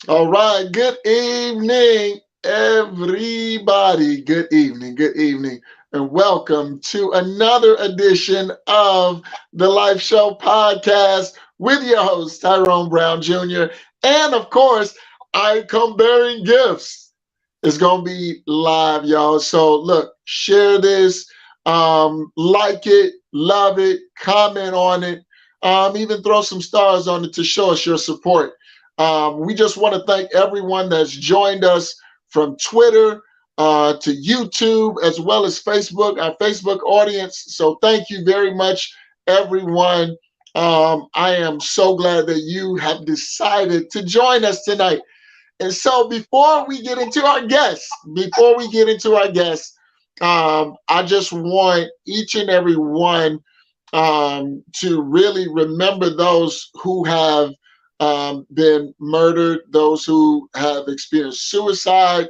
All right. Good evening, everybody. Good evening, and welcome to another edition of the Life Show podcast with your host, Tyrone Brown Jr. And of course, I come bearing gifts. It's going to be live, y'all. So, look, share this, like it, love it, comment on it, even throw some stars on it to show us your support. We just want to thank everyone that's joined us from Twitter to YouTube as well as Facebook, our Facebook audience. So thank you very much, everyone. I am so glad that you have decided to join us tonight. And so before we get into our guests, I just want each and every one to really remember those who have been murdered, those who have experienced suicide,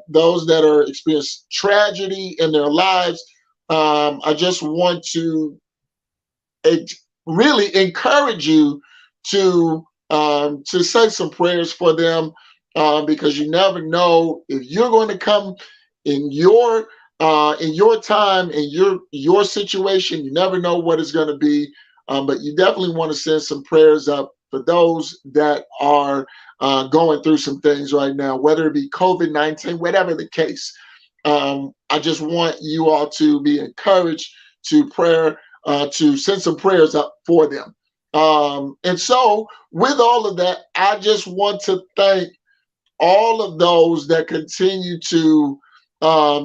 those that are experienced tragedy in their lives. I just want to really encourage you to say some prayers for them, because you never know if you're going to come in your time, in your situation. You never know what it's going to be, but you definitely want to send some prayers up for those that are going through some things right now, whether it be COVID-19, whatever the case. I just want you all to be encouraged to send some prayers up for them. And so, with all of that, I just want to thank all of those that continue to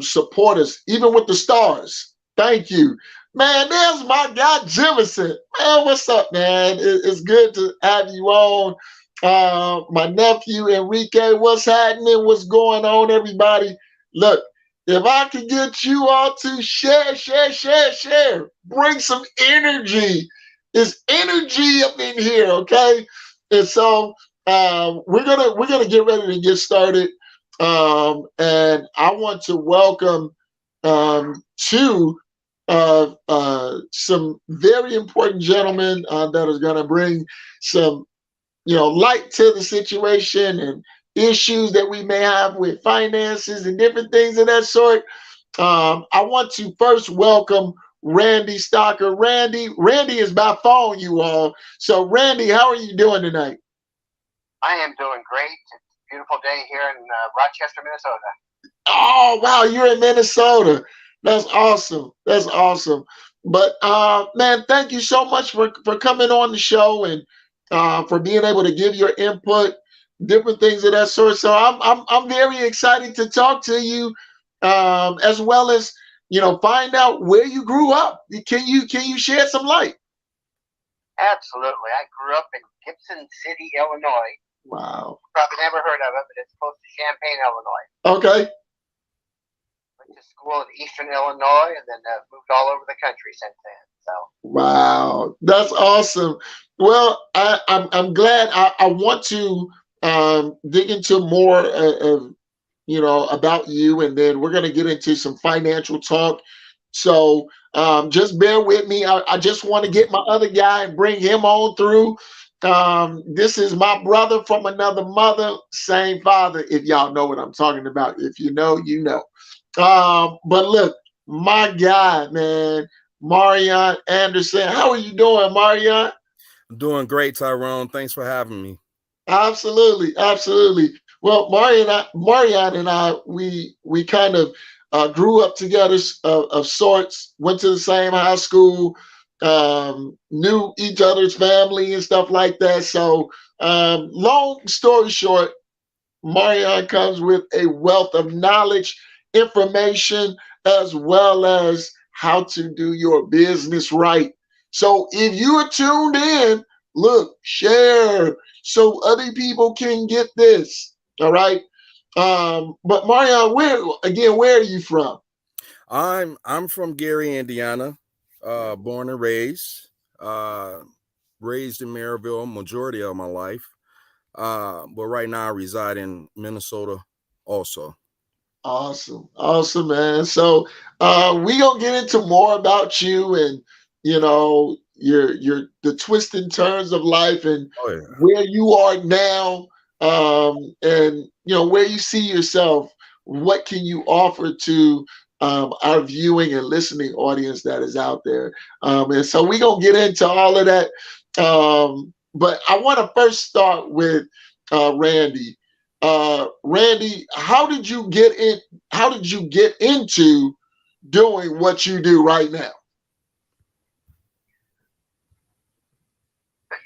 support us, even with the stars. Thank you. Man, there's my guy, Jimison. Man, what's up, man? It's good to have you on. My nephew, Enrique, what's happening? What's going on, everybody? Look, if I could get you all to share, bring some energy. There's energy up in here, okay? And so we're gonna get ready to get started. And I want to welcome two some very important gentlemen that are going to bring some, light to the situation and issues that we may have with finances and different things of that sort. I want to first welcome Randy Stocker. Randy is by phone, you all. So, Randy, how are you doing tonight? I am doing great. It's a beautiful day here in Rochester, Minnesota. Oh, wow, you're in Minnesota. That's awesome. That's awesome. But man, thank you so much for coming on the show and for being able to give your input, different things of that sort. So I'm very excited to talk to you, as well as find out where you grew up. Can you shed some light? Absolutely. I grew up in Gibson City, Illinois. Wow. Probably never heard of it, but it's close to Champaign, Illinois. Okay. Went to school in Eastern Illinois and then moved all over the country since then. So. Wow, that's awesome. Well, I'm glad. I want to dig into more of about you, and then we're going to get into some financial talk. So just bear with me. I just want to get my other guy and bring him on through. This is my brother from another mother, same father, if y'all know what I'm talking about. If you know, you know. But look, my guy, man, Marion Anderson. How are you doing, Marion? Doing great, Tyrone. Thanks for having me. Absolutely, absolutely. Well, Marion and I, we kind of grew up together of sorts. Went to the same high school, knew each other's family and stuff like that. So, long story short, Marion comes with a wealth of knowledge, information, as well as how to do your business right. So if you are tuned in, look, share so other people can get this. All right. But Marion, where are you from? I'm from Gary, Indiana, born and raised. Raised in Maryville majority of my life. But right now I reside in Minnesota also. Awesome, man. So we gonna get into more about you and your the twists and turns of life and Oh yeah. where you are now. and where you see yourself. What can you offer to our viewing and listening audience that is out there? And so we're gonna get into all of that. But I want to first start with Randy. Randy, how did you get in? How did you get into doing what you do right now?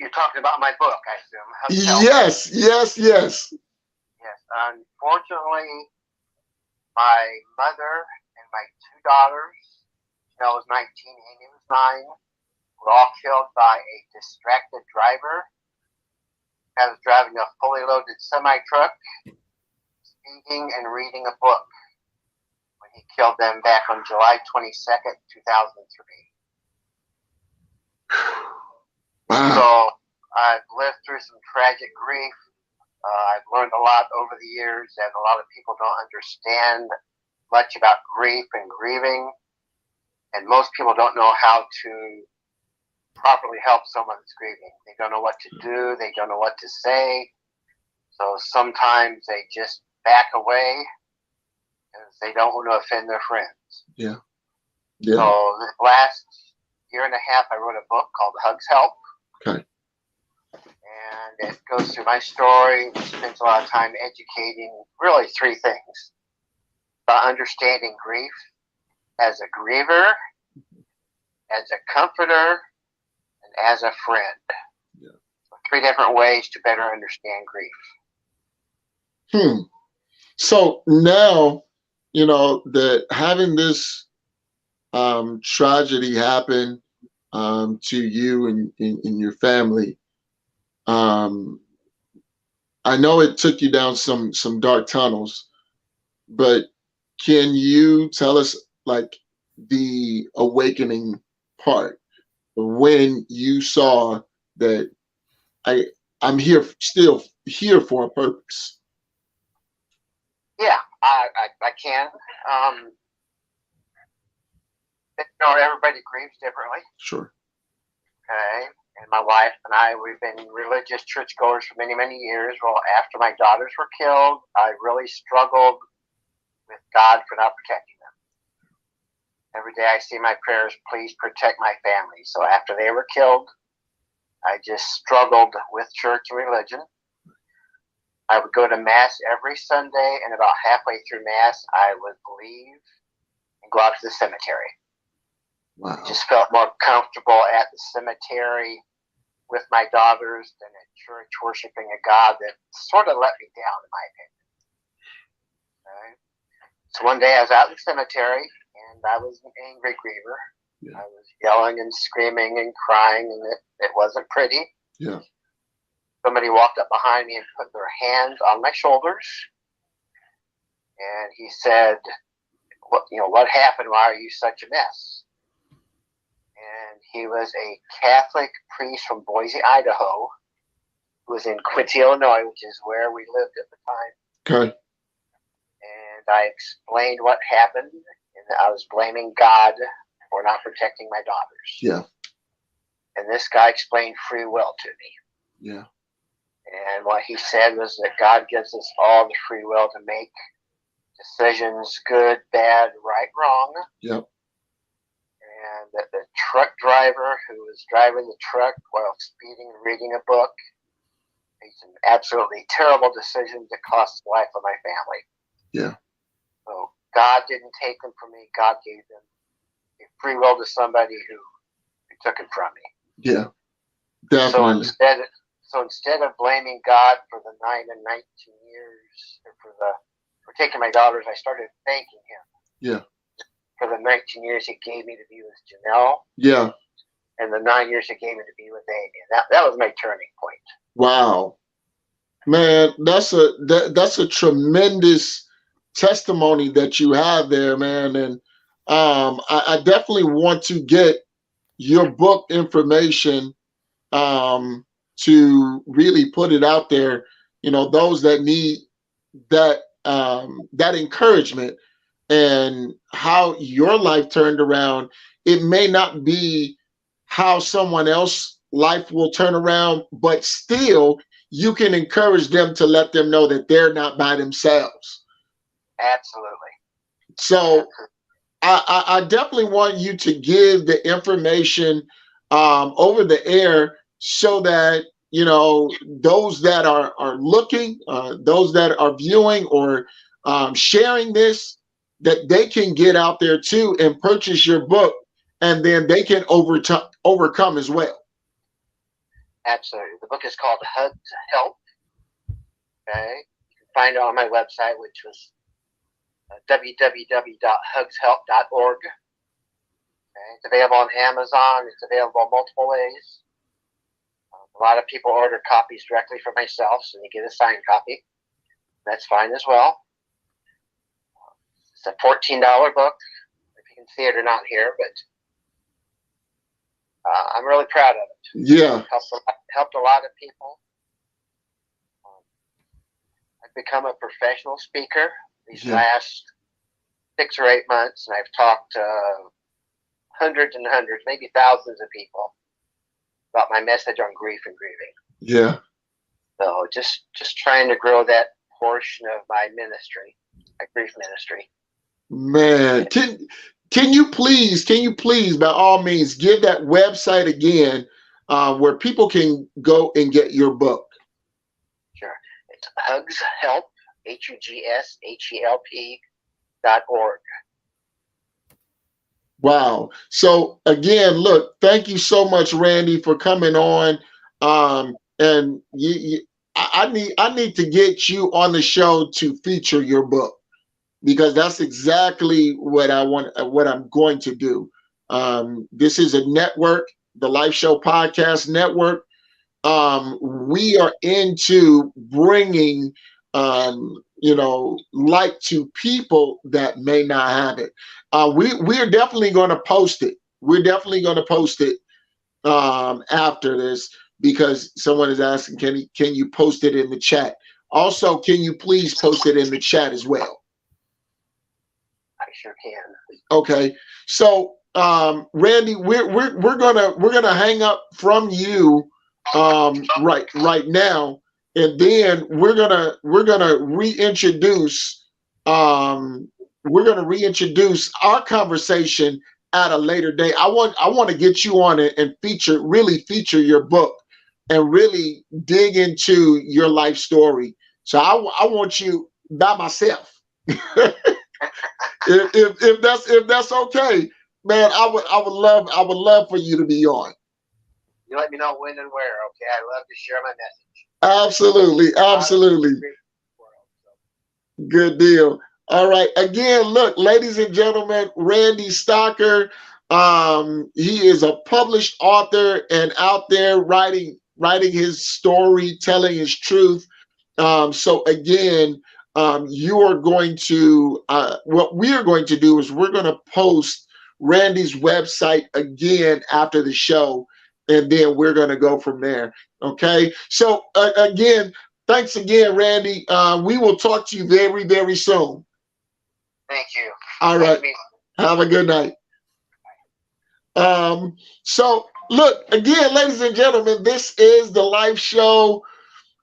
You're talking about my book, I assume. Hug Yes, yes, yes. Yes. Unfortunately, my mother and my two daughters, Chanel was 19, Amy was 9, were all killed by a distracted driver. I was driving a fully loaded semi-truck, speeding and reading a book when he killed them back on July 22nd, 2003. Wow. So I've lived through some tragic grief. I've learned a lot over the years, and a lot of people don't understand much about grief and grieving. And most people don't know how to properly help someone that's grieving. They don't know what to do. They don't know what to say. So sometimes they just back away because they don't want to offend their friends. Yeah. Yeah. So the last year and a half, I wrote a book called Hugs Help. Okay. And it goes through my story, which spends a lot of time educating really three things: about understanding grief as a griever, as a comforter, and as a friend. Yeah. So 3 different ways to better understand grief. So now, that having this tragedy happen to you and in your family, I know it took you down some dark tunnels, but can you tell us like the awakening part when you saw that I'm here, still here for a purpose? Yeah, I can. Everybody grieves differently. Sure. Okay. And my wife and I, we've been religious churchgoers for many, many years. Well, after my daughters were killed, I really struggled with God for not protecting them. Every day I see my prayers, please protect my family. So after they were killed, I just struggled with church and religion. I would go to Mass every Sunday, and about halfway through Mass, I would leave and go out to the cemetery. Wow. I just felt more comfortable at the cemetery with my daughters than at church worshiping a God that sort of let me down, in my opinion. Okay. So one day I was out in the cemetery, and I was an angry griever. Yeah. I was yelling and screaming and crying, and it wasn't pretty. Yeah. Somebody walked up behind me and put their hands on my shoulders, and he said, what happened? Why are you such a mess? And he was a Catholic priest from Boise, Idaho, who was in Quincy, Illinois, which is where we lived at the time. Okay. And I explained what happened, and I was blaming God for not protecting my daughters. Yeah. And this guy explained free will to me. Yeah. And what he said was that God gives us all the free will to make decisions, good, bad, right, wrong. Yep. And that the truck driver who was driving the truck while speeding and reading a book made some absolutely terrible decisions that cost the life of my family. Yeah. So God didn't take them from me. God gave them a free will to somebody who took it from me. Yeah, definitely. So instead of blaming God for the 9 and 19 years, or for taking my daughters, I started thanking Him. Yeah. For the 19 years He gave me to be with Janelle. Yeah. And the 9 years He gave me to be with Amy. And that was my turning point. Wow, man, that's a tremendous testimony that you have there, man. And I definitely want to get your book information to really put it out there. Those that need that that encouragement and how your life turned around. It may not be how someone else's life will turn around, but still you can encourage them to let them know that they're not by themselves. Absolutely. So I definitely want you to give the information over the air so that those that are looking, those that are viewing or sharing this, that they can get out there too and purchase your book, and then they can overcome as well. Absolutely. The book is called Hugs Help. Okay, you can find it on my website, which was www.hugshelp.org. Okay. It's available on Amazon. It's available multiple ways. A lot of people order copies directly for myself, so they get a signed copy. That's fine as well. It's a $14 book, if you can see it or not here, but I'm really proud of it. Yeah. Helped a lot of people. I've become a professional speaker these last 6 or 8 months, and I've talked to hundreds and hundreds, maybe thousands of people about my message on grief and grieving. Yeah. So just trying to grow that portion of my ministry, my grief ministry. Man, can you please, by all means, give that website again where people can go and get your book? Sure. It's hugshelp, HUGSHELP.org. Wow. So again, look, thank you so much, Randy, for coming on. And I need to get you on the show to feature your book, because that's exactly what I want, what I'm going to do. This is a network, the Life Show Podcast Network. We are into bringing, light to people that may not have it. We are definitely going to post it. We're definitely going to post it after this, because someone is asking, can you post it in the chat? Also, can you please post it in the chat as well? I sure can. Okay. So, Randy, we're gonna hang up from you right now, and then we're gonna reintroduce our conversation at a later date. I want to get you on it and really feature your book and really dig into your life story. So I want you by myself. if that's okay, man, I would love for you to be on. You let me know when and where, okay? I love to share my message. Absolutely. Good deal. All right. Again, look, ladies and gentlemen, Randy Stocker. He is a published author and out there writing his story, telling his truth. So again, you are going to what we are going to do is we're going to post Randy's website again after the show, and then we're going to go from there. Okay. So again, thanks again, Randy. We will talk to you very, very soon. Thank you. All right. Have a good night. So look, again, ladies and gentlemen, this is the Life Show,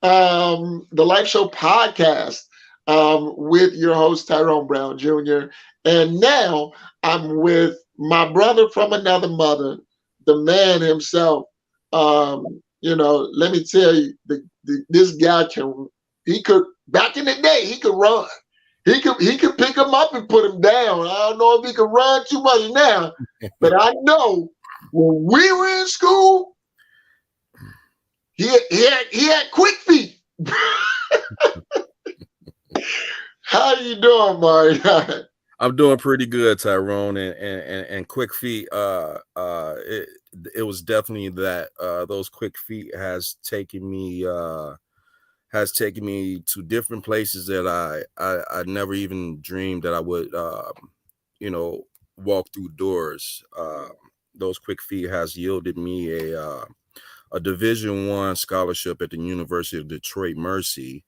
the Life Show podcast, with your host Tyrone Brown Jr. And now I'm with my brother from another mother, the man himself. Let me tell you, this guy could back in the day, he could run. He could pick him up and put him down. I don't know if he could run too much now, but I know when we were in school, he had quick feet. How you doing, Marion? I'm doing pretty good, Tyrone, and quick feet. It was definitely that those quick feet has taken me to different places that I never even dreamed that I would walk through doors. Those quick feet has yielded me a Division I scholarship at the University of Detroit Mercy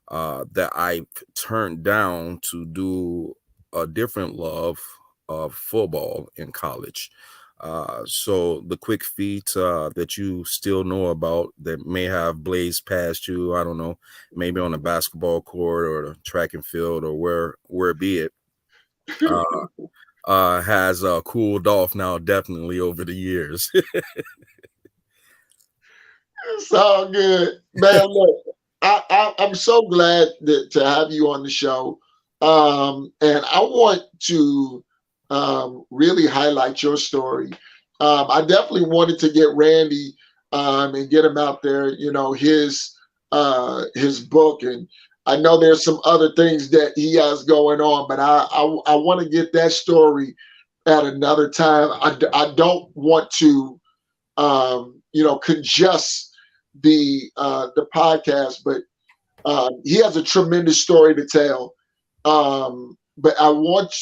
that I turned down to do a different love of football in college. So the quick feet that you still know about that may have blazed past you, I don't know, maybe on a basketball court or the track and field or where be it, uh, has cooled off now definitely over the years. It's all good, man. Look, I'm so glad to have you on the show, and I want to really highlight your story. I definitely wanted to get Randy and get him out there. You know his book, and I know there's some other things that he has going on, but I want to get that story at another time. I don't want to congest the podcast, but he has a tremendous story to tell. But I want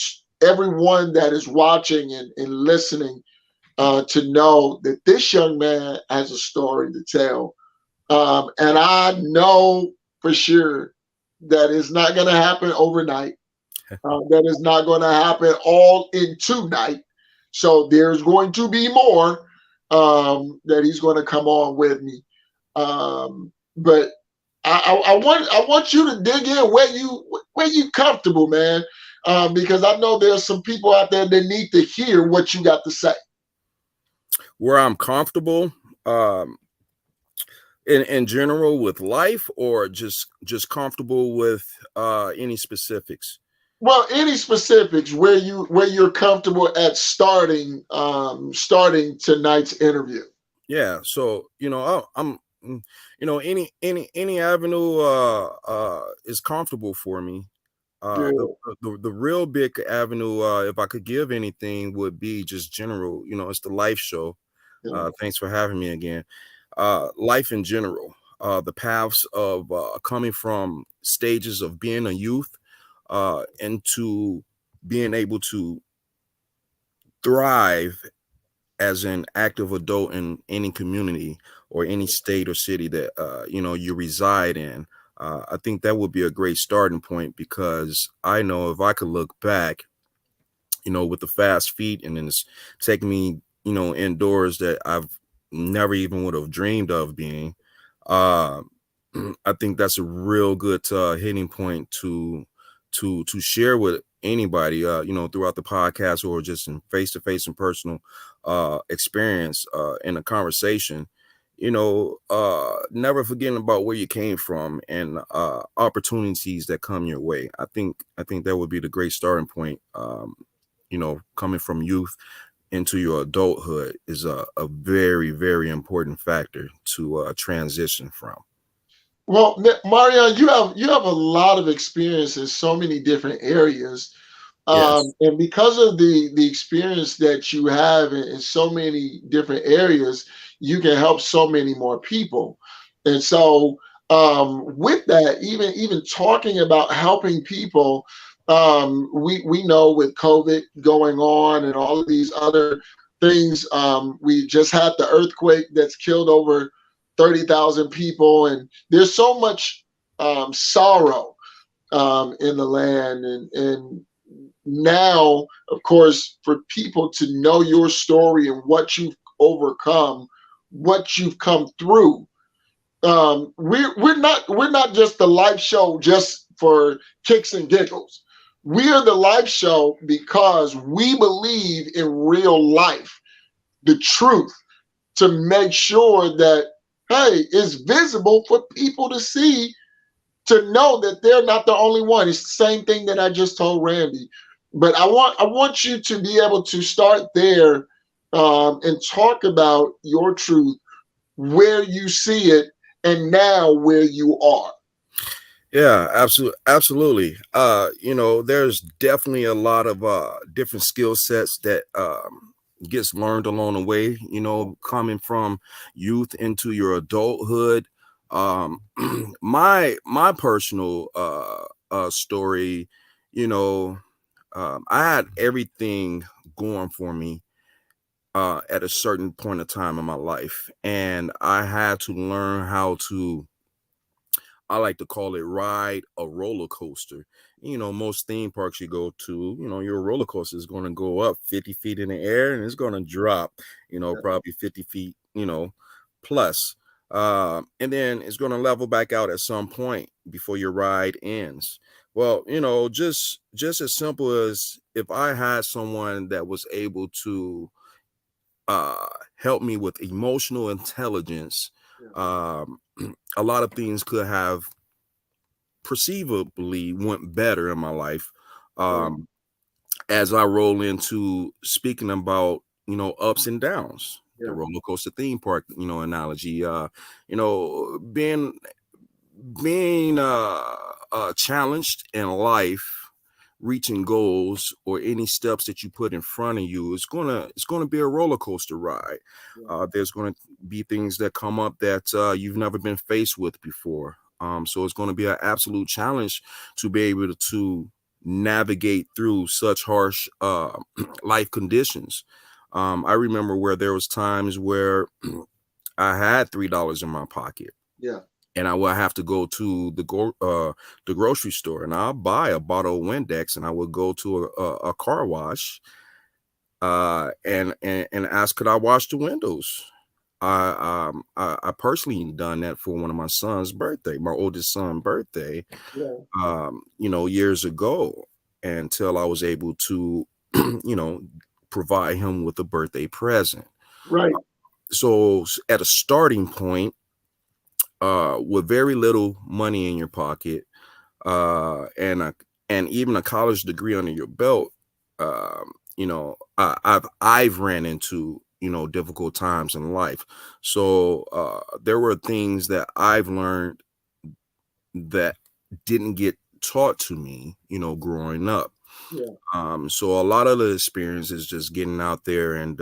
everyone that is watching and listening to know that this young man has a story to tell. And I know for sure that it's not going to happen overnight. That is not going to happen all in 2 nights. So there's going to be more that he's going to come on with me. But I want you to dig in where you comfortable, man, because I know there's some people out there that need to hear what you got to say. Where I'm comfortable, in general with life, or just comfortable with any specifics. Well, any specifics where you're comfortable at starting tonight's interview. Yeah, so I'm any avenue is comfortable for me. Good. The real big avenue, if I could give anything, would be just general. It's the life show. Yeah. Thanks for having me again. Life in general, the paths of coming from stages of being a youth into being able to thrive as an active adult in any community or any state or city that you reside in. I think that would be a great starting point, because I know if I could look back, with the fast feet, and then it's taking me, indoors that I've never even would have dreamed of being. Uh, I think that's a real good hitting point to share with anybody, throughout the podcast or just in face to face and personal experience in a conversation. Never forgetting about where you came from and opportunities that come your way. I think that would be the great starting point. Coming from youth into your adulthood is a very, very important factor to transition from. Well, Marion, you have a lot of experience in so many different areas, Yes. and because of the experience that you have in so many different areas, you can help so many more people. And so, with that, even talking about helping people, we know with COVID going on and all of these other things, we just had the earthquake that's killed over 30,000 people, and there's so much sorrow in the land, and now, of course, for people to know your story and what you've overcome, what you've come through. We're not just the live show just for kicks and giggles. We are the live show because we believe in real life, the truth, to make sure that, hey, it's visible for people to see, to know that they're not the only one. It's the same thing that I just told Randy. But I want you to be able to start there, and talk about your truth, where you see it, and now where you are. Yeah, absolutely. There's definitely a lot of different skill sets that gets learned along the way, coming from youth into your adulthood. Um, my personal story, you know, I had everything going for me at a certain point of time in my life, and I had to learn how to, I like to call it, ride a roller coaster. most theme parks you go to, your roller coaster is going to go up 50 feet in the air and it's going to drop, Yeah. probably 50 feet, plus. And then it's going to level back out at some point before your ride ends. Well, just as simple as if I had someone that was able to uh, help me with emotional intelligence, Yeah. um, a lot of things could have perceivably went better in my life. Right. Um, as I roll into speaking about, ups and downs, the Yeah. roller coaster theme park, analogy, you know, being challenged in life, reaching goals or any steps that you put in front of you, it's gonna be a roller coaster ride. Yeah. There's gonna be things that come up that you've never been faced with before. So it's going to be an absolute challenge to be able to navigate through such harsh life conditions. I remember where there was times where I had $3 in my pocket Yeah. and I would have to go to the grocery store and I'll buy a bottle of Windex and I would go to a car wash and ask could I wash the windows. I personally done that for one of my son's birthday, my oldest son's birthday, Yeah. years ago, until I was able to, you know, provide him with a birthday present. Right. So at a starting point, with very little money in your pocket, and even a college degree under your belt, I've ran into difficult times in life. So there were things that I've learned that didn't get taught to me, growing up. Yeah. So a lot of the experience is just getting out there and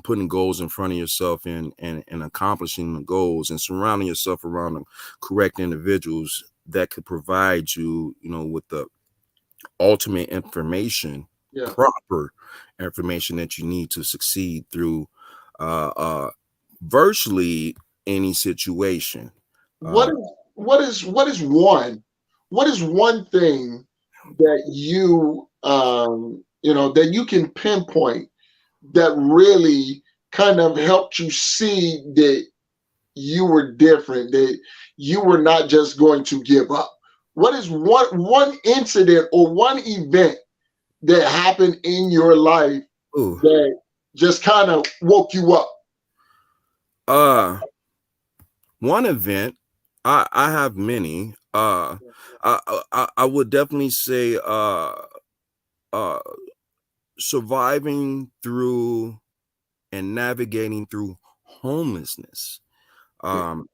putting goals in front of yourself and accomplishing the goals and surrounding yourself around the correct individuals that could provide you, with the ultimate information, Yeah. proper information that you need to succeed through uh, uh, virtually any situation. What Uh, is what is one thing that that you can pinpoint that really kind of helped you see that you were different, that you were not just going to give up? What is one incident or one event that happened in your life ooh, that just kind of woke you up? uh, one event, I have many. I would definitely say uh, surviving through and navigating through homelessness. Um,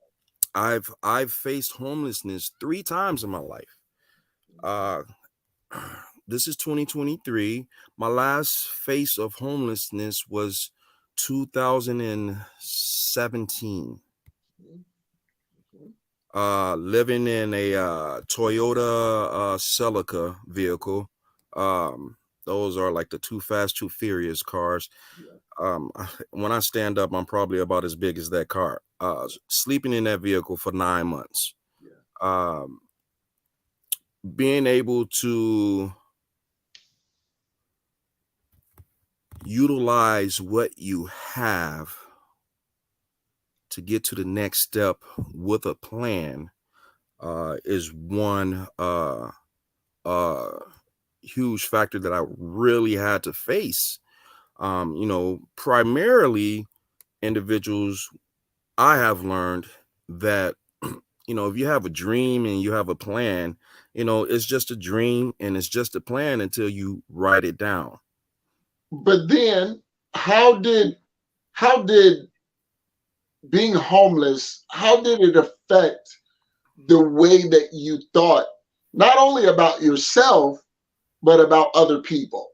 I've faced homelessness 3 times in my life. Uh, this is 2023. My last face of homelessness was 2017. Living in a Toyota Celica vehicle. Um, those are like the Too Fast, Too Furious cars. When I stand up, I'm probably about as big as that car. Sleeping in that vehicle for 9 months. Yeah. Um, being able to utilize what you have to get to the next step with a plan is one uh, huge factor that I really had to face. Primarily individuals, I have learned that, if you have a dream and you have a plan, it's just a dream and it's just a plan until you write it down. But then, how did how did being homeless, how did it affect the way that you thought, not only about yourself, but about other people?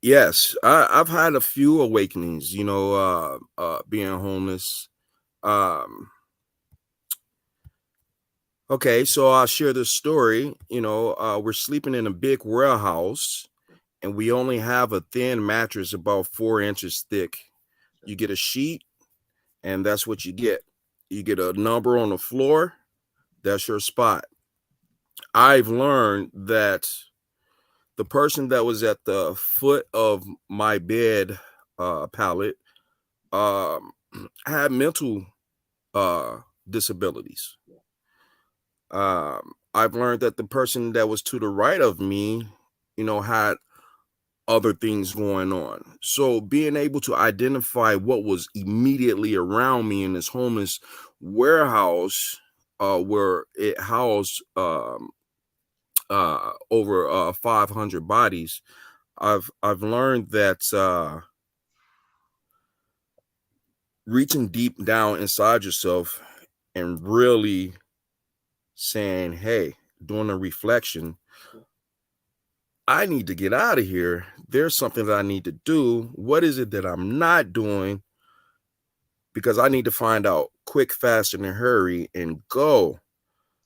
Yes, I've had a few awakenings, being homeless. Um, okay, so I'll share this story. We're sleeping in a big warehouse and we only have a thin mattress about 4 inches thick. You get a sheet, and that's what you get. You get a number on the floor, that's your spot. I've learned that the person that was at the foot of my bed pallet um, had mental uh, disabilities. I've learned that the person that was to the right of me, had other things going on. So being able to identify what was immediately around me in this homeless warehouse, where it housed over 500 bodies, I've learned that reaching deep down inside yourself and really saying, "Hey," doing a reflection, I need to get out of here. There's something that I need to do. What is it that I'm not doing? Because I need to find out quick, fast, in a hurry and go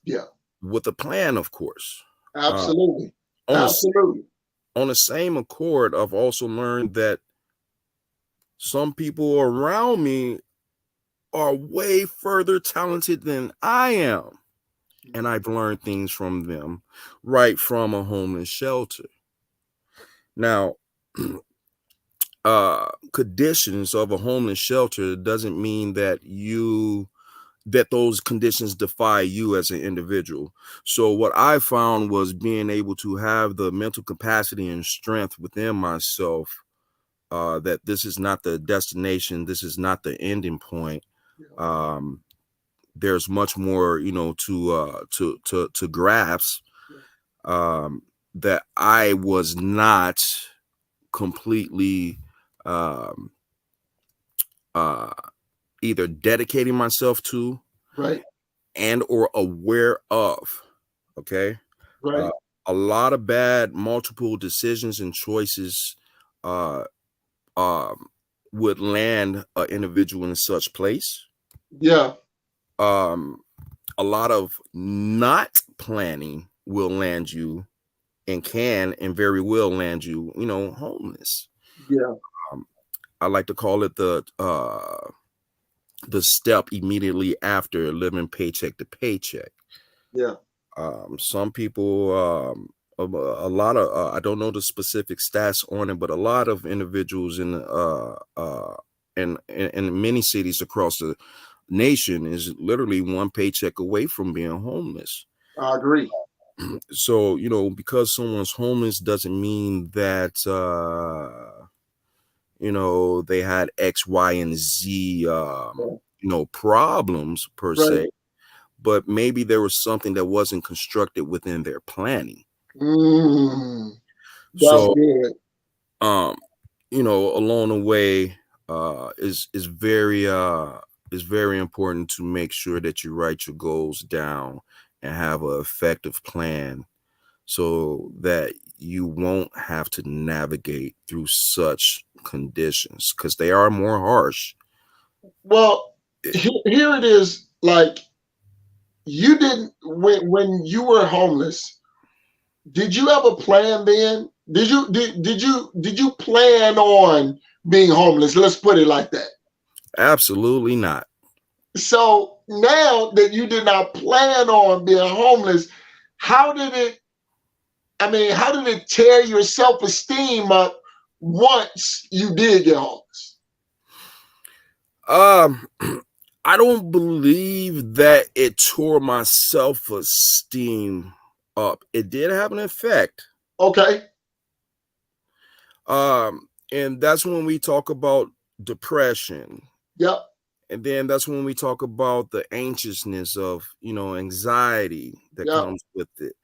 Yeah, with a plan, of course. Uh, absolutely. on the Absolutely. on the same accord, I've also learned that some people around me are way further talented than I am. And I've learned things from them right from a homeless shelter. Now, conditions of a homeless shelter doesn't mean that those conditions defy you as an individual. So what I found was being able to have the mental capacity and strength within myself, that this is not the destination, this is not the ending point. Um, there's much more, to grasp. Um, that I was not completely um, uh, either dedicating myself to Right, and or aware of. Okay. right. uh, a lot of bad multiple decisions and choices uh, um, would land an individual in such place. Yeah, um, a lot of not planning will land you and can and very will land you, homeless. yeah, um, I like to call it the step immediately after living paycheck to paycheck. yeah. Some people, a lot of, I don't know the specific stats on it, but a lot of individuals in many cities across the nation is literally one paycheck away from being homeless. I agree. So, because someone's homeless doesn't mean that, they had X, Y, and Z, Yeah. problems per Right. se, but maybe there was something that wasn't constructed within their planning. Mm, that's So, good. um, along the way, is very important to make sure that you write your goals down and have an effective plan so that you won't have to navigate through such conditions because they are more harsh. Well, Eh, here it is. Like you didn't when you were homeless. Did you have a plan then? Did you plan on being homeless? Let's put it like that. Absolutely not. So now that you did not plan on being homeless, how did it? I mean, how did it tear your self-esteem up once you did get homeless? Um, I don't believe that it tore my self-esteem up. It did have an effect. Okay. And that's when we talk about depression. Yep. And then that's when we talk about the anxiousness of, anxiety that Yep. comes with it.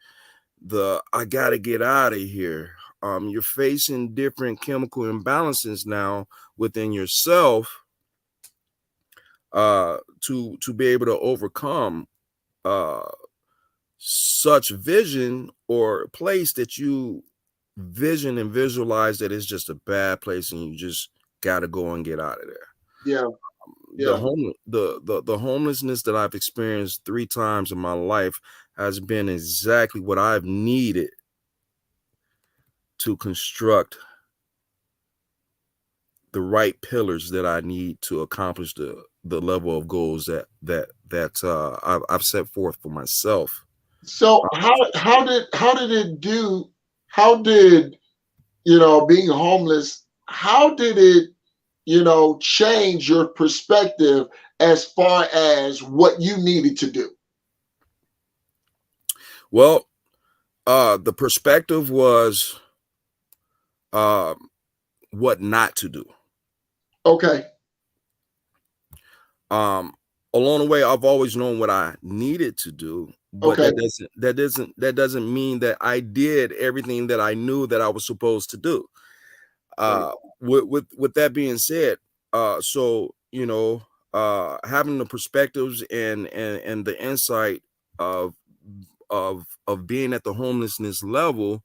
The I gotta get out of here. You're facing different chemical imbalances now within yourself, to be able to overcome uh such vision or place that you vision and visualize that it's just a bad place and you just got to go and get out of there. Yeah. The Yeah. the homelessness that I've experienced 3 times in my life has been exactly what I've needed to construct the right pillars that I need to accomplish the level of goals that I've set forth for myself. So how did it do? How did being homeless? How did it change your perspective as far as what you needed to do? Well, the perspective was uh, what not to do. Okay, Um, Along the way, I've always known what I needed to do, but okay, that doesn't mean that I did everything that I knew that I was supposed to do. right, With that being said, so having the perspectives and the insight of of being at the homelessness level,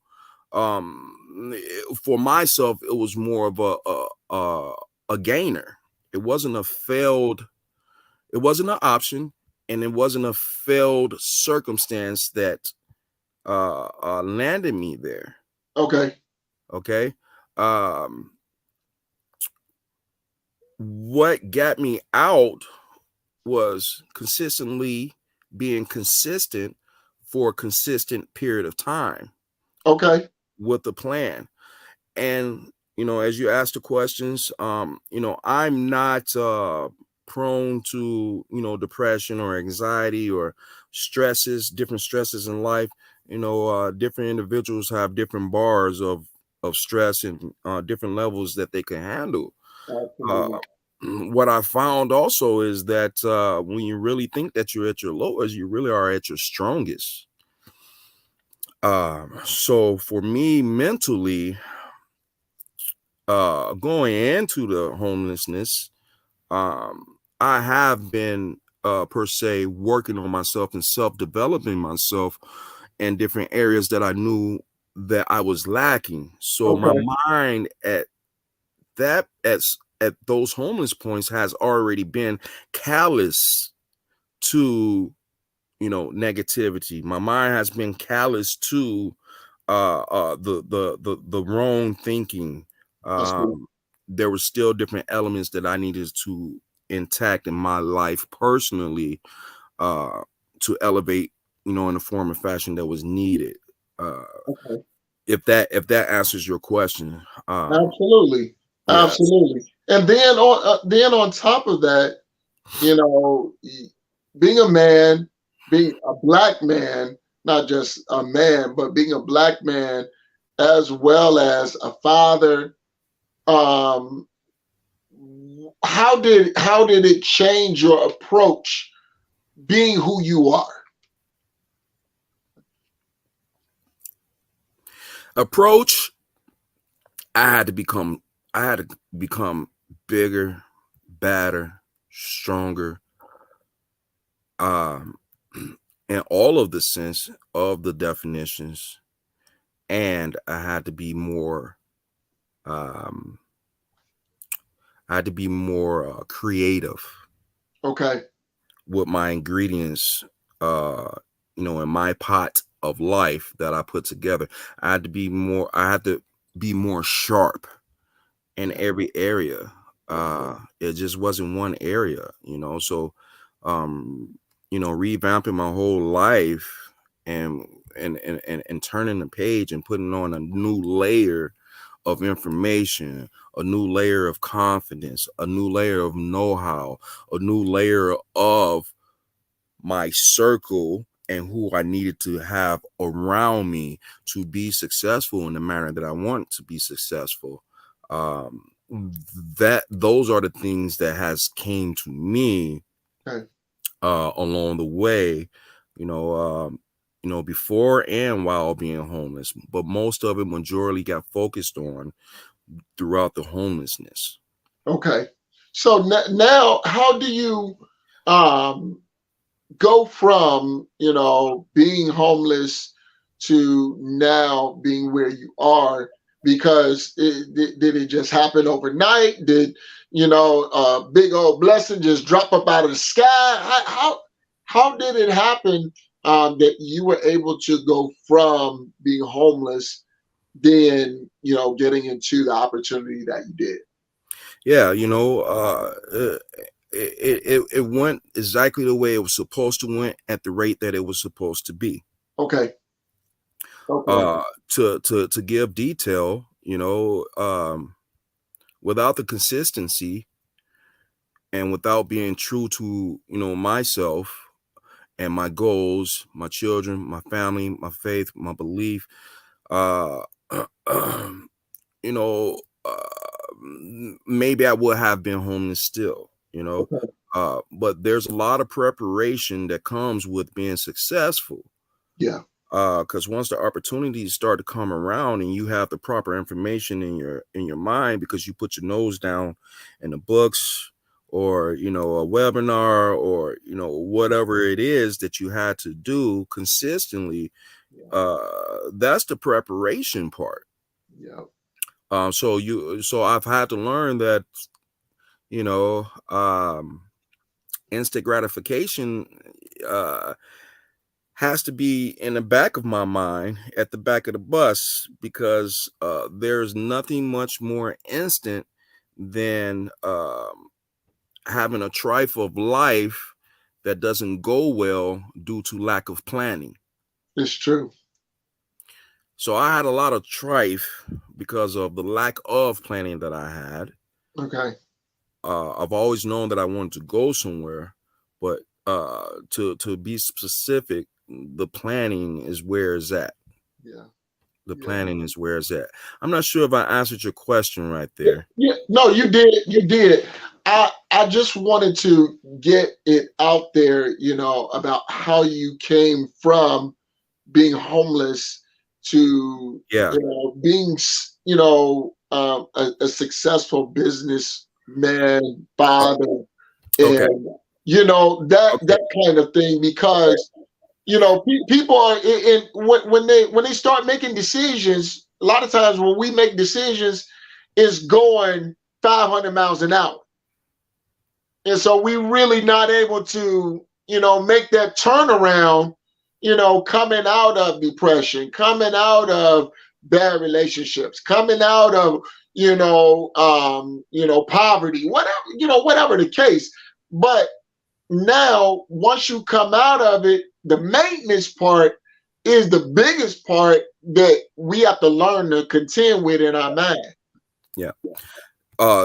for myself, it was more of a gainer. It wasn't a failed. It wasn't an option, and it wasn't a failed circumstance that landed me there. okay, Okay. Um, what got me out was consistently being consistent for a consistent period of time okay, with a plan. And as you ask the questions, I'm not prone to depression or anxiety or different stresses in life. Different individuals have different bars of stress and different levels that they can handle. uh, absolutely. what I found also is that when you really think that you're at your lowest, you really are at your strongest. So for me, mentally, going into the homelessness, I have been per se working on myself and self-developing myself in different areas that I knew that I was lacking. So my Okay, mind that at those homeless points has already been callous to negativity. My mind has been callous to the wrong thinking. I see. um there were still different elements that I needed to intact in my life personally, uh to elevate in the form and fashion that was needed. uh Okay, if that answers your question. absolutely, Yes. absolutely. And then on top of that, you know, being a man, being a black man, not just a man, but being a black man as well as a father. Um, how did it change your approach being who you are? Approach, I had to become bigger, badder, stronger, um in all of the sense of the definitions. And um I had to be more creative Okay, with my ingredients, uh in my pot of life that I put together. I had to be more sharp in every area. It just wasn't one area, so um revamping my whole life and and turning the page and putting on a new layer of information, a new layer of confidence, a new layer of know-how, a new layer of my circle and who I needed to have around me to be successful in the manner that I want to be successful. Um, that those are the things that has came to me okay, along the way, you know, um, before and while being homeless. But most of it, majority, got focused on throughout the homelessness. okay. So now, how do you um, go from being homeless to now being where you are? Because did it just happen overnight? Did a big old blessing just drop up out of the sky? How did it happen that you were able to go from being homeless, then getting into the opportunity that you did? Yeah, it went exactly the way it was supposed to went at the rate that it was supposed to be. Okay. Okay. To give detail, without the consistency and without being true to, myself and my goals, my children, my family, my faith, my belief, uh, you know, maybe I would have been homeless still, Okay. but there's a lot of preparation that comes with being successful. Yeah. Because once the opportunities start to come around and you have the proper information in your mind because you put your nose down in the books or a webinar or whatever it is that you had to do consistently, Yeah. that's the preparation part. Yeah. So I've had to learn that you know instant gratification has to be in the back of my mind at the back of the bus because there's nothing much more instant than having a trifle of life that doesn't go well due to lack of planning. It's true. So I had a lot of trife because of the lack of planning that I had. Okay. I've always known that I wanted to go somewhere, but to be specific, the planning is where it's at. Yeah. The Yeah. planning is where it's at. I'm not sure if I answered your question right Yeah. there. Yeah. No, you did. You did. I just wanted to get it out there, about how you came from being homeless to Yeah. being a successful businessman, father, Okay. and that Okay. that kind of thing, because people are when they start making decisions. A lot of times when we make decisions, it's going 500 miles an hour, and so we really not able to make that turnaround, coming out of depression, coming out of bad relationships, coming out of poverty, whatever the case. But now once you come out of it, the maintenance part is the biggest part that we have to learn to contend with in our mind. Yeah.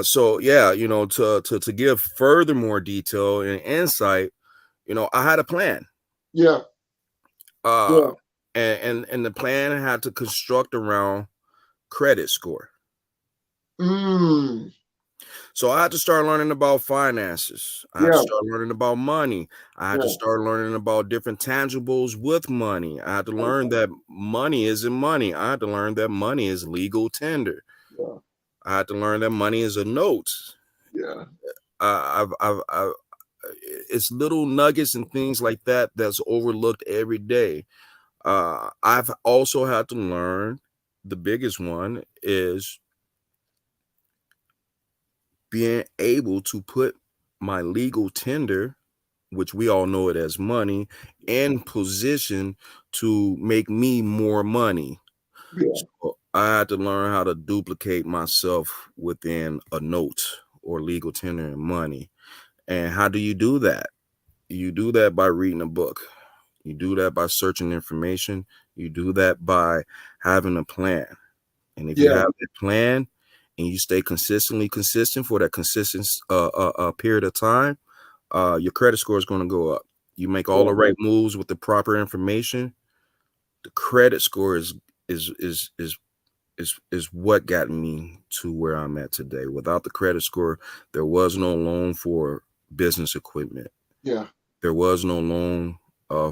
So yeah, to give further more detail and insight, I had a plan. Yeah. Uh Yeah. and the plan had to construct around credit score. Mm. So I had to start learning about finances. I had to Yeah. start learning about money. I had to Yeah. start learning about different tangibles with money. I had to learn that money isn't money. I had to learn that money is legal tender. Yeah. I had to learn that money is a note. Yeah. I've it's little nuggets and things like that that's overlooked every day. I've also had to learn the biggest one is being able to put my legal tender, which we all know it as money, in position to make me more money. Yeah. So I had to learn how to duplicate myself within a note or legal tender and money. And how do you do that? You do that by reading a book. You do that by searching information. You do that by having a plan. And if you Yeah. have a plan and you stay consistently consistent for that consistent period of time, your credit score is going to go up. You make all Yeah. the right moves with the proper information. The credit score is what got me to where I'm at today. Without the credit score, there was no loan for business equipment. Yeah. There was no loan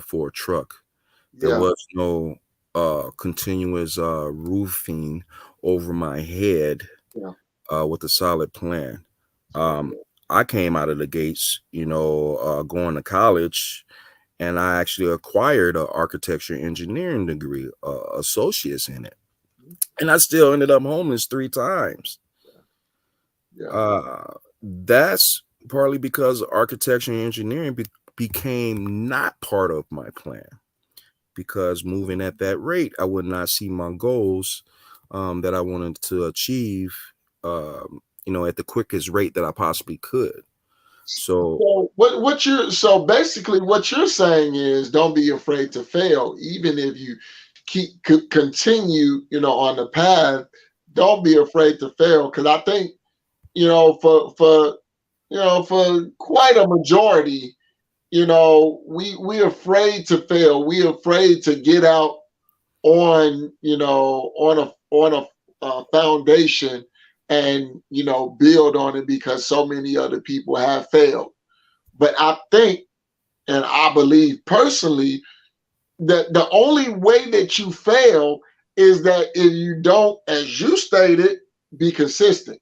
for a truck. There Yeah. was no continuous roofing over my head Yeah. with a solid plan. Um, I came out of the gates, going to college, and I actually acquired an architecture engineering degree, associates in it, and I still ended up homeless 3 times. Yeah. That's partly because architecture and engineering became not part of my plan. Because moving at that rate, I would not see my goals that I wanted to achieve, at the quickest rate that I possibly could. So So so basically what you're saying is don't be afraid to fail, even if you continue, on the path. Don't be afraid to fail, because I think, for quite a majority, we afraid to fail. We afraid to get out on a foundation and build on it, because so many other people have failed. But I think, and I believe personally, that the only way that you fail is that if you don't, as you stated, be consistent.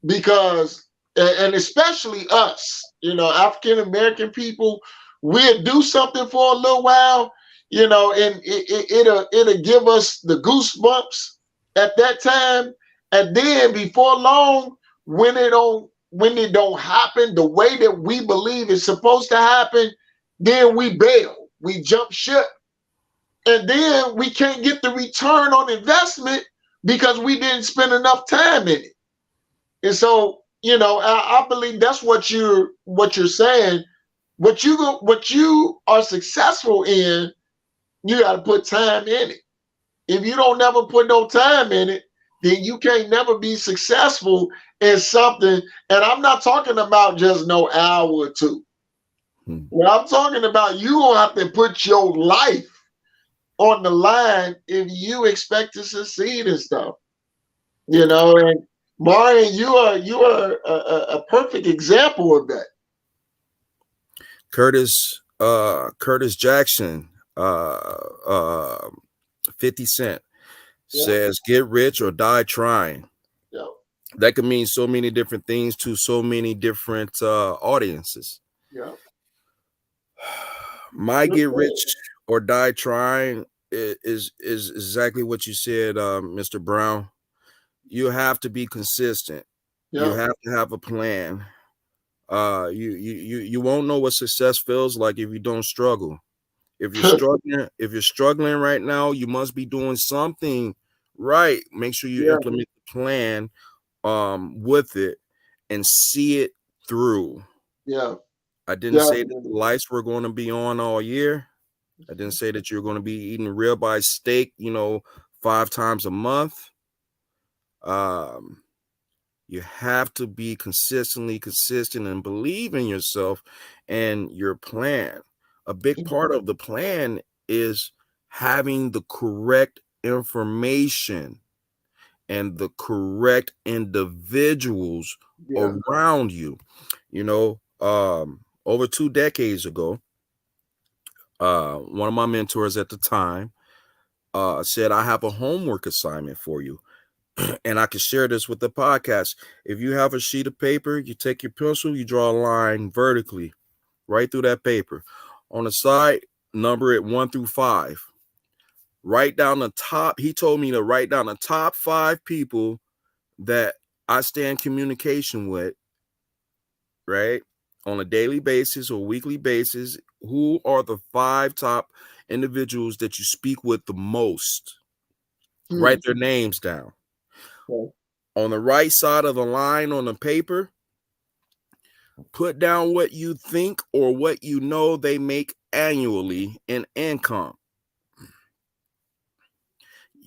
Because, and especially us, African American people, we'll do something for a little while, and it'll give us the goosebumps at that time, and then before long, when it don't happen the way that we believe it's supposed to happen, then we bail, we jump ship, and then we can't get the return on investment because we didn't spend enough time in it. And so, I believe that's what you're saying. What you are successful in, you got to put time in it. If you don't never put no time in it, then you can't never be successful in something. And I'm not talking about just no hour or two. What I'm talking about, you gonna have to put your life on the line if you expect to succeed in stuff. And Marion, you are a perfect example of that. Curtis Jackson, 50 Cent Yeah, says, "Get rich or die trying." yeah, That could mean so many different things to so many different audiences. yeah. My get rich or die trying is exactly what you said, Mr. Brown. You have to be consistent. You Yeah. have to have a plan. You won't know what success feels like if you don't struggle. If you're struggling right now, you must be doing something right. Make sure you Yeah, implement the plan with it and see it through. yeah, I didn't say that the definitely. lights were going to be on all year. I didn't say that you're going to be eating ribeye steak, 5 times a month. Um, you have to be consistently consistent and believe in yourself and your plan. A big part of the plan is having the correct information and the correct individuals Yeah, around you. Over 2 decades ago, one of my mentors at the time said, "I have a homework assignment for you." And I can share this with the podcast. If you have a sheet of paper, you take your pencil, you draw a line vertically right through that paper. On the side, number it 1 through 5. Write down the top. He told me to write down the top 5 people that I stay in communication with, right? On a daily basis or weekly basis. Who are the 5 top individuals that you speak with the most? hmm. Write their names down. Okay. On the right side of the line on the paper, put down what you think or what you know they make annually in income.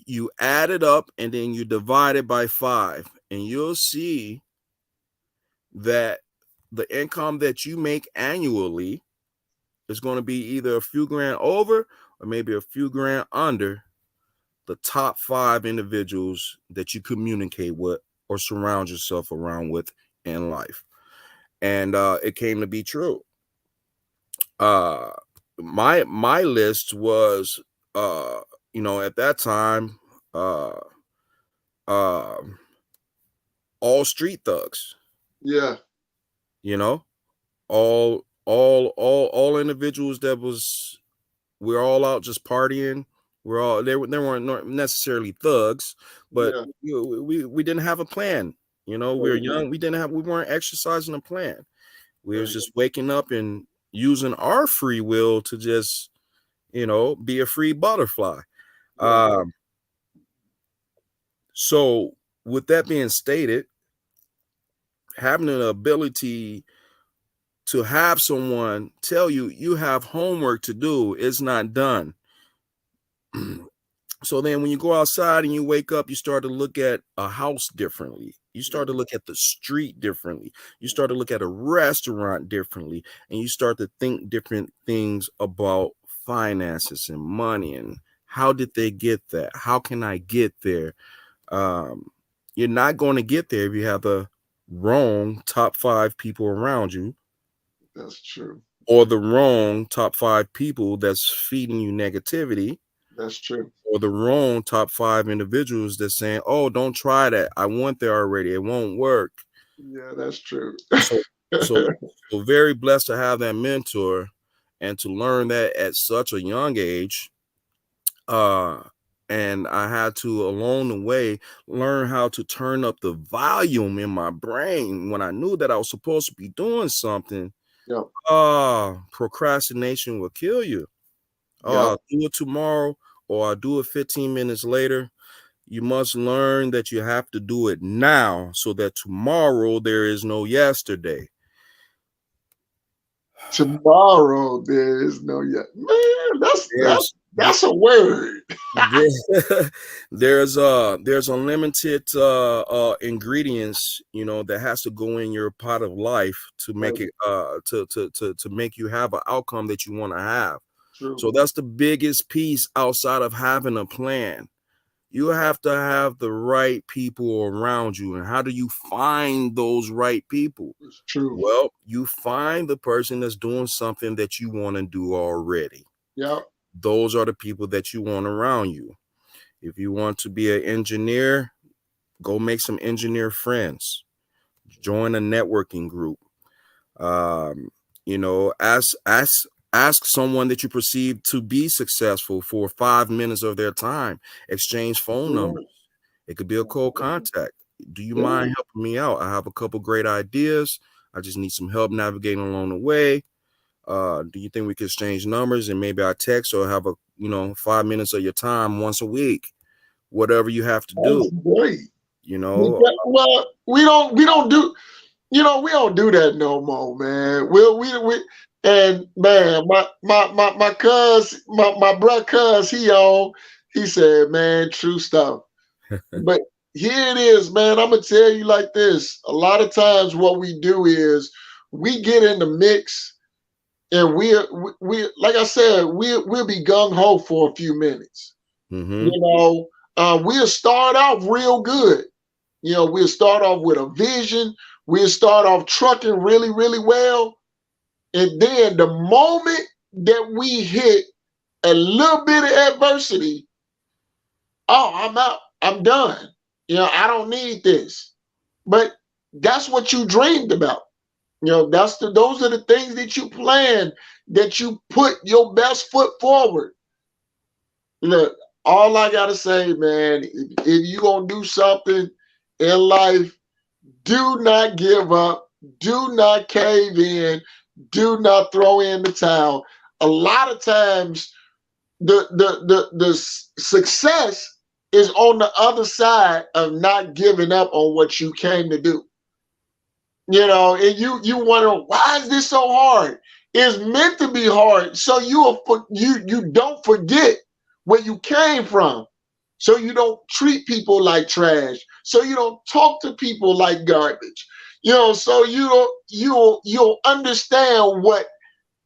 You add it up and then you divide it by 5, and you'll see that the income that you make annually is going to be either a few grand over or maybe a few grand under the top 5 individuals that you communicate with or surround yourself around with in life. And it came to be true. uh my list was at that time, uh uh all street thugs, Yeah, you know all individuals that was, we're all out just partying. They weren't necessarily thugs, but yeah. we didn't have a plan. We were Right, young, we weren't exercising a plan. We was right. just waking up and using our free will to just be a free butterfly. Yeah, Um, so with that being stated, having an ability to have someone tell you you have homework to do, it's not done. So then when you go outside and you wake up, you start to look at a house differently. You start to look at the street differently. You start to look at a restaurant differently. And you start to think different things about finances and money and how did they get that? How can I get there? Um, you're not going to get there if you have the wrong top 5 people around you. That's true. Or the wrong top 5 people that's feeding you negativity. That's true. Or the wrong top 5 individuals that's saying, "Oh, don't try that. I went there already. It won't work." Yeah, that's true. So, so, so very blessed to have that mentor and to learn that at such a young age. And I had to, along the way, learn how to turn up the volume in my brain when I knew that I was supposed to be doing something. Yep. Procrastination will kill you. Yep. I'll do it tomorrow, or I'll do it 15 minutes later. You must learn that you have to do it now so that tomorrow there is no yesterday. Tomorrow there is no yet. Man, that's a word. There's unlimited ingredients, that has to go in your pot of life to make it to make you have an outcome that you want to have. True. So that's the biggest piece outside of having a plan. You have to have the right people around you. And how do you find those right people? It's true. Well, you find the person that's doing something that you want to do already. Yeah. Those are the people that you want around you. If you want to be an engineer, go make some engineer friends. Join a networking group. Ask someone that you perceive to be successful for 5 minutes of their time. Exchange phone numbers. It could be a cold contact. Do you mind helping me out? I have a couple great ideas. I just need some help navigating along the way. Do you think we could exchange numbers and maybe I text or have 5 minutes of your time once a week? Whatever you have to do. That's great. Well, we don't do we don't do that no more, man. We and man, my cuz, my brother cuz, he said, man, true stuff. But here it is, man. I'm gonna tell you like this. A lot of times what we do is we get in the mix and we like I said, we'll be gung-ho for a few minutes. Mm-hmm. We'll start off real good. We'll start off with a vision. We'll start off trucking really, really well. And then the moment that we hit a little bit of adversity, I'm out. I'm done. I don't need this. But that's what you dreamed about. Those are the things that you planned, that you put your best foot forward. Look, all I gotta say, man, if you're gonna do something in life, do not give up. Do not cave in. Do not throw in the towel. A lot of times, the success is on the other side of not giving up on what you came to do. And you wonder, why is this so hard? It's meant to be hard, so you don't forget where you came from. So you don't treat people like trash. So you don't talk to people like garbage. So you'll understand what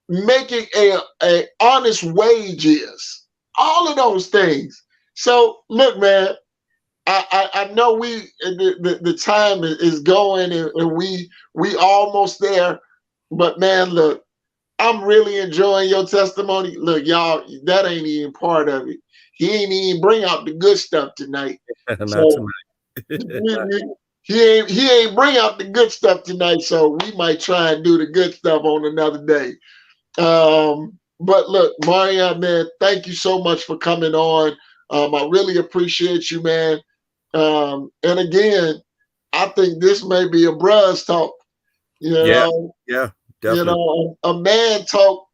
making a honest wage is. All of those things. So look, man, I know the time is going and we almost there, but man, look, I'm really enjoying your testimony. Look, y'all, that ain't even part of it. He ain't even bring out the good stuff tonight. Not tonight. He ain't bring out the good stuff tonight, so we might try and do the good stuff on another day. But look, Marion, man, thank you so much for coming on. I really appreciate you, man. And again, I think this may be a bruh's talk. Yeah, definitely. A man talk,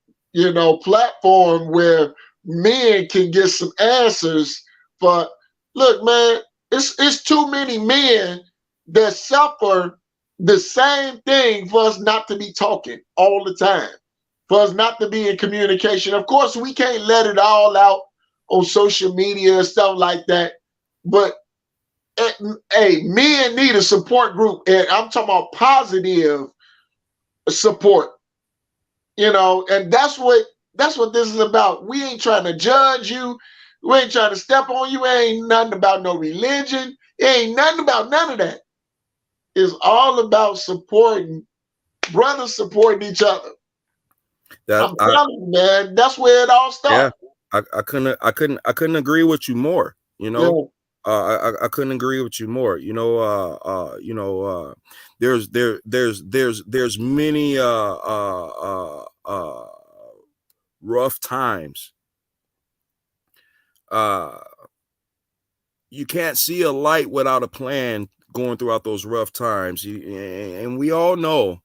platform where men can get some answers. But look, man, it's too many men that suffer the same thing for us not to be talking all the time, for us not to be in communication. Of course, we can't let it all out on social media and stuff like that. But hey, men need a support group, and I'm talking about positive support. And that's what this is about. We ain't trying to judge you. We ain't trying to step on you. It ain't nothing about no religion. It ain't nothing about none of that. It's all about supporting brothers, supporting each other. That I'm telling you, man, that's where it all yeah, starts. I couldn't agree with you more. Yeah, I couldn't agree with you more. There's many rough times. You can't see a light without a plan going throughout those rough times. And we all know.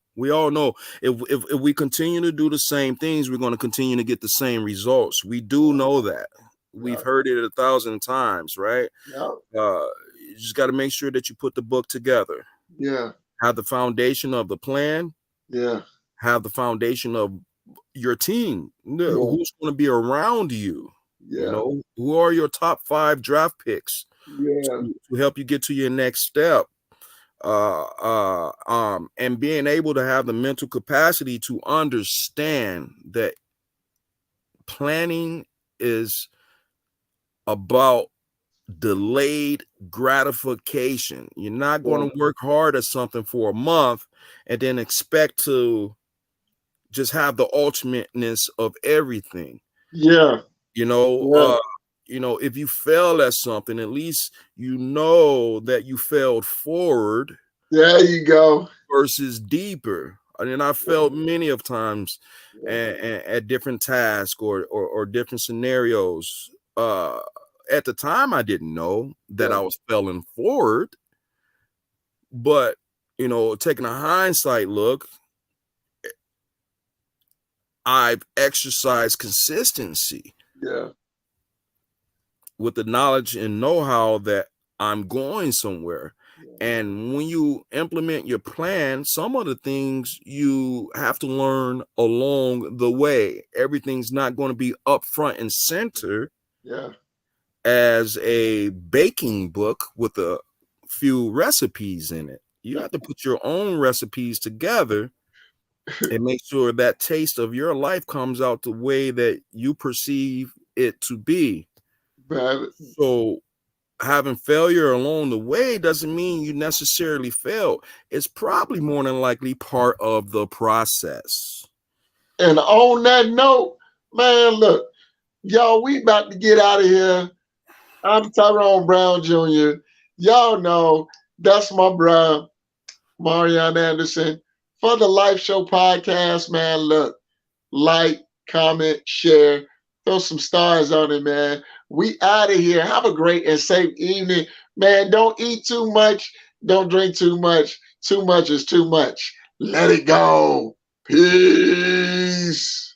If we continue to do the same things, we're going to continue to get the same results. We do know that. We've yeah, heard it 1,000 times, right? yeah, You just got to make sure that you put the book together. yeah, Have the foundation of the plan. yeah, Have the foundation of your team. yeah, Who's going to be around you? yeah, Who are your top 5 draft picks yeah, to help you get to your next step? And being able to have the mental capacity to understand that planning is about delayed gratification. You're not going yeah, to work hard at something for a month and then expect to just have the ultimateness of everything. yeah, You know, yeah. uh, if you fail at something, at least you know that you failed forward There you go. versus deeper. I mean, I felt many of times at different tasks or different scenarios. At the time, I didn't know that Yeah, I was failing forward, but taking a hindsight look, I've exercised consistency yeah, with the knowledge and know-how that I'm going somewhere. And when you implement your plan, some of the things you have to learn along the way. Everything's not going to be up front and center yeah, as a baking book with a few recipes in it. You have to put your own recipes together and make sure that taste of your life comes out the way that you perceive it to be. man. So having failure along the way doesn't mean you necessarily failed. It's probably more than likely part of the process. And on that note, man, look, y'all, we about to get out of here. I'm Tyrone Brown Jr. Y'all know that's my bro, Marion Anderson. For the Life Show podcast, man, look, like, comment, share, throw some stars on it, man. We out of here. Have a great and safe evening. Man, don't eat too much. Don't drink too much. Too much is too much. Let it go. Peace.